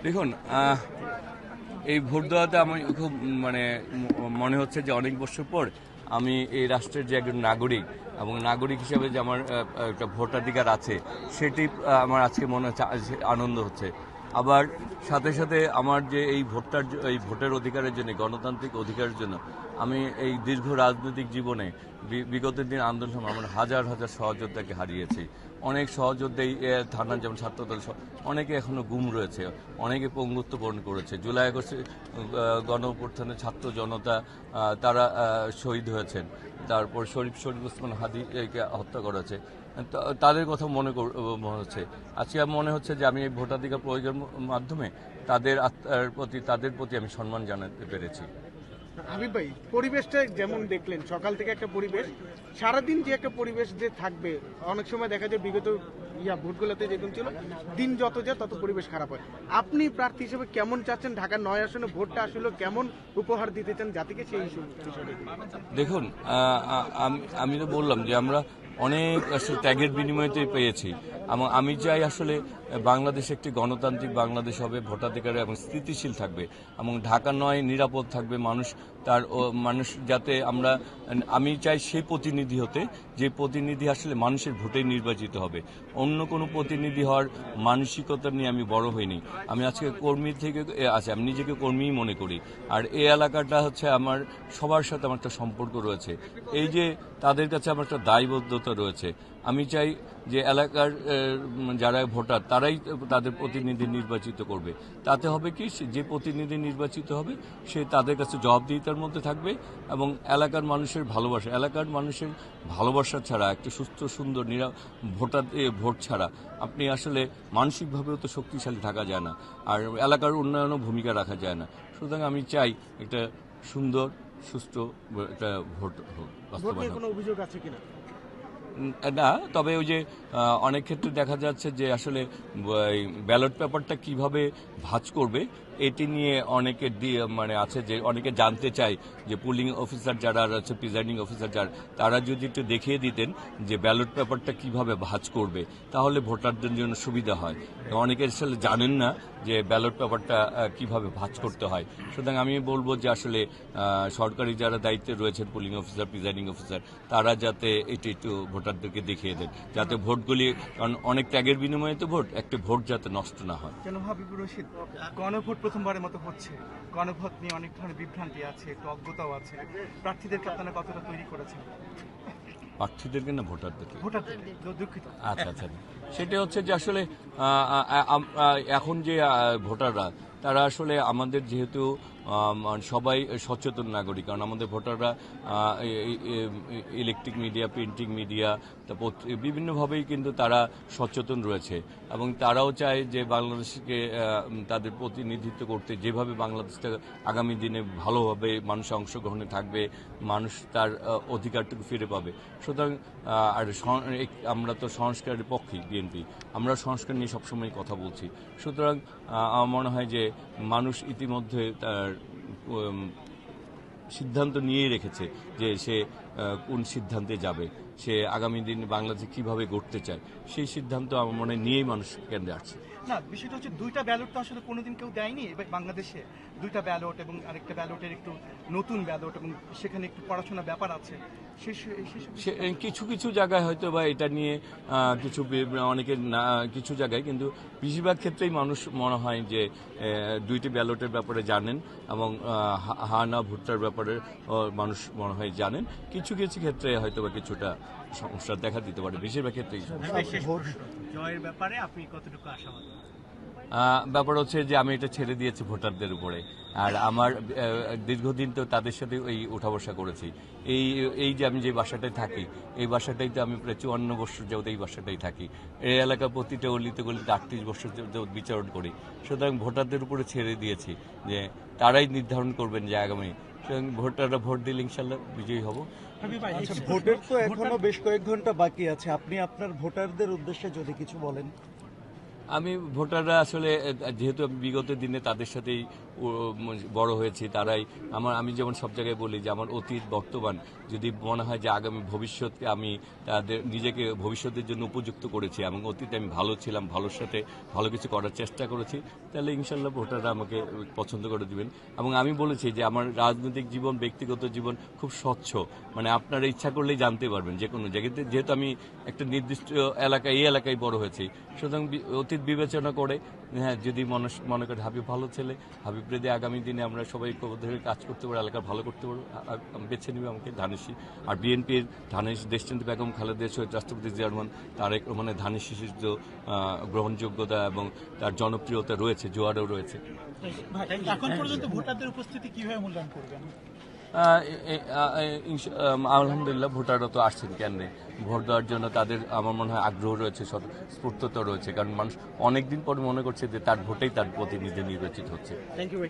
দেখুন, এই ভোট দেওয়াতে আমি খুব মানে মনে হচ্ছে যে অনেক বছর পর আমি এই রাষ্ট্রের যে একজন নাগরিক এবং নাগরিক হিসেবে যে আমার একটা ভোটাধিকার আছে সেটি আমার আজকে মনে হচ্ছে আনন্দ হচ্ছে। আবার সাথে সাথে আমার যে এই ভোটের অধিকারের জন্য, গণতান্ত্রিক অধিকারের জন্য আমি এই দীর্ঘ রাজনৈতিক জীবনে বিগত দিন আন্দোলন সময় আমার হাজার হাজার সহযোদ্ধাকে হারিয়েছি। অনেক সহযোদ্ধাই থানার যেমন ছাত্রদল অনেকে এখনো গুম রয়েছে, অনেকে পঙ্গুত্ব বরণ করেছে। জুলাই আগস্টে গণ অভ্যুত্থানে ছাত্র জনতা তারা শহীদ হয়েছেন। তারপর শরীফ ওসমান হাদিকে হত্যা করা হয়েছে। তাদের কথা মনে হচ্ছে আজকে মনে হচ্ছে যে আমি এই ভোটাধিকার প্রয়োগের মাধ্যমে তাদের প্রতি আমি সম্মান জানাতে পেরেছি। হাবিব ভাই, পরিবেশটা যেমন দেখলেন সকাল থেকে একটা পরিবেশ, সারাদিন যে একটা পরিবেশ যে থাকবে, অনেক সময় দেখা যায় বিগত ভোটগুলোতে যেরকম ছিল, দিন যত যায় তত পরিবেশ খারাপ হয়। আপনি প্রার্থী হিসেবে কেমন চাচ্ছেন ঢাকার 9 আসনে ভোটটা আসলে কেমন উপহার দিতে চান জাতিকে, সেই বিষয়টা? দেখুন, আমি তো বললাম যে আমরা অনেক ত্যাগের বিনিময়তে পেয়েছি এবং আমি চাই আসলে বাংলাদেশ একটি গণতান্ত্রিক বাংলাদেশ হবে, ভোটাধিকার এবং স্থিতিশীল থাকবে এবং ঢাকা নয় নিরাপদ থাকবে। মানুষ যাতে আমি চাই সেই প্রতিনিধি হতে যে প্রতিনিধি আসলে মানুষের ভোটে নির্বাচিত হবে। অন্য কোনো প্রতিনিধি হওয়ার মানসিকতা নিয়ে আমি বড় হইনি। আমি আজকে কর্মী থেকে আমি নিজেকে কর্মীই মনে করি। আর এই এলাকাটা হচ্ছে আমার সবার সাথে আমার একটা সম্পর্ক রয়েছে। এই যে তাদের কাছে আমার একটা দায়বদ্ধতা রয়েছে। আমি চাই যে এলাকার যারা ভোটার তারাই তাদের প্রতিনিধি নির্বাচিত করবে। তাতে হবে কি, যে প্রতিনিধি নির্বাচিত হবে সে তাদের কাছে জবাবদিহিতার মধ্যে থাকবে এবং এলাকার মানুষের ভালোবাসা ছাড়া একটা সুস্থ সুন্দর ভোট ছাড়া আপনি আসলে মানসিকভাবেও তো শক্তিশালী থাকা যায় না, আর এলাকার উন্নয়নও ভূমিকা রাখা যায় না। সুতরাং আমি চাই একটা সুন্দর সুষ্ঠু একটা ভোট বাস্তবায়ন। কোনো অভিযোগ আছে কিনা? না, তবে ওই যে অনেক ক্ষেত্রে দেখা যাচ্ছে যে আসলে ব্যালট পেপারটা কিভাবে ভাঁজ করবে এটি নিয়ে অনেকে আছে যে অনেকে জানতে চায় যে পুলিং অফিসার যারা আছে, প্রিজাইডিং অফিসার তারা যদি একটু দেখিয়ে দিতেন যে ব্যালট পেপারটা কিভাবে ভাঁজ করবে তাহলে ভোটারদের জন্য সুবিধা হয়। অনেকে আসলে জানেন না যে ব্যালট পেপারটা কিভাবে ভাঁজ করতে হয়। সুতরাং আমি বলবো যে আসলে সরকারি যারা দায়িত্বে রয়েছেন, পুলিং অফিসার, প্রিজাইডিং অফিসার, তারা যাতে এটি একটু ভোটারদেরকে দেখিয়ে দেন, যাতে ভোটগুলি, কারণ অনেক ত্যাগের বিনিময়ে তো ভোট, একটা ভোট যাতে নষ্ট না হয়। কেন হাবিবুর রশিদ, গণভোট প্রথমবারের মতো হচ্ছে, গণভোট নিয়ে অনেক ধরনের বিভ্রান্তি আছে, একটু অজ্ঞতাও আছে, প্রার্থীদেরকে আপনারা কতটা তৈরি করেছেন? প্রার্থীদেরকে না ভোটারদেরকে? ভোটারদের, দুঃখিত। আচ্ছা, সেটা হচ্ছে যে আসলে এখন যে ভোটাররা তারা আসলে আমাদের যেহেতু সবাই সচেতন নাগরিক, কারণ আমাদের ভোটাররা ইলেকট্রিক মিডিয়া, প্রিন্টিং মিডিয়া, বিভিন্নভাবেই কিন্তু তারা সচেতন রয়েছে এবং তারাও চায় যে বাংলাদেশকে তাদের প্রতিনিধিত্ব করতে, যেভাবে বাংলাদেশটা আগামী দিনে ভালোভাবে মানুষ অংশগ্রহণে থাকবে, মানুষ তার অধিকারটুকু ফিরে পাবে। সুতরাং আর আমরা তো সংস্কারের পক্ষে বিএনপি, আমরা সংস্কার নিয়ে সবসময় কথা বলছি। সুতরাং আমার মনে হয় যে মানুষ ইতিমধ্যে তার সিদ্ধান্ত নিয়েই রেখেছে যে সে কোন সিদ্ধান্তে যাবে, সে আগামী দিন বাংলাদেশ কিভাবে গড়তে চায়, সেই সিদ্ধান্ত আমার মনে নিয়েই মানুষ কেন্দ্রে আসছে। না, বিষয়টা হচ্ছে দুইটা ব্যালট তো আসলে কোনোদিন কেউ দেয়নি বাংলাদেশে। দুইটা ব্যালট এবং আরেকটা ব্যালটের একটু নতুন ব্যালট এবং সেখানে একটু পড়াশোনার ব্যাপার আছে। কিছু কিছু জায়গায় হয়তো বা এটা নিয়ে কিছু জায়গায়, কিন্তু বেশিরভাগ ক্ষেত্রেই মানুষ মনে হয় যে দুইটি ব্যালটের ব্যাপারে জানেন এবং হা না ভোটার ব্যাপারে মানুষ মনে হয় জানেন। কিছু কিছু ক্ষেত্রে হয়তো বা কিছুটা সমস্যা দেখা দিতে পারে, বেশিরভাগ ক্ষেত্রেই জয়ের ব্যাপারে আপনি কতটুকু আশাবাদী? ব্যাপার হচ্ছে যে আমি এটা ছেড়ে দিয়েছি ভোটারদের উপরে, আর আমার দীর্ঘদিন তো তাদের সাথে ওই উঠা বসা করেছি। এই যে আমি যে বাসাটায় থাকি, এই বাসাটাই তো আমি প্রায় 54 বছর যাবত এই বাসাটাই থাকি। এই এলাকার প্রতিটা অলিতে গলিতে 38 বছর যাবত বিচরণ করি। সুতরাং ভোটারদের উপরে ছেড়ে দিয়েছি যে তারাই নির্ধারণ করবেন যে আগামী, ভোটাররা ভোট দিলে ইনশাল্লাহ বিজয়ী হব। ভোটের তো এখনো বেশ কয়েক ঘন্টা বাকি আছে, আপনি আপনার ভোটারদের উদ্দেশ্যে যদি কিছু বলেন। আমি ভোটাররা আসলে যেহেতু আমি বিগত দিনে তাদের সাথেই বড় হয়েছি, তারাই আমি যেমন সব জায়গায় বলি যে আমার অতীত বর্তমান যদি মনে হয় যে আগামী ভবিষ্যৎকে আমি তাদের নিজেকে ভবিষ্যতের জন্য উপযুক্ত করেছি এবং অতীতে আমি ভালো ছিলাম, ভালোর সাথে ভালো কিছু করার চেষ্টা করেছি, তাহলে ইনশাল্লাহ ভোটাররা আমাকে পছন্দ করে দিবেন। এবং আমি বলেছি যে আমার রাজনৈতিক জীবন, ব্যক্তিগত জীবন খুব স্বচ্ছ, মানে আপনারা ইচ্ছা করলেই জানতে পারবেন যে কোনো জায়গাতে, যেহেতু আমি একটা নির্দিষ্ট এলাকায় এই এলাকায় বড় হয়েছি, সুতরাং অতীত বিবেচনা করে হ্যাঁ যদি মনে করে হাবিব ভালো ছেলে, হাবিব রেদে আগামী দিনে আমরা সবাই ধরে কাজ করতে পারবো, এলাকা ভালো করতে পারবো, বেছে নেবে আমাকে ধানেশী। আর বিএনপির ধানেশী দেশচন্দ্র বেগম খালেদা শহীদ রাষ্ট্রপতি জিয়া রহমান তারেক রহমানের ধানেশী যে গ্রহণযোগ্যতা এবং তার জনপ্রিয়তা রয়েছে, জোয়ারও রয়েছে। এখন পর্যন্ত ভোটারদের উপস্থিতি কিভাবে মূল্যায়ন করবেন? আলহামদুলিল্লাহ ভোটাররা তো আসছেন কেন, ভোট দেওয়ার জন্য তাদের আমার মনে হয় আগ্রহ রয়েছে, স্ফূর্ততা রয়েছে, কারণ মানুষ অনেকদিন পর মনে করছে যে তার ভোটেই তার প্রতিনিধি নির্বাচিত হচ্ছে। থ্যাংক ইউ ভাই।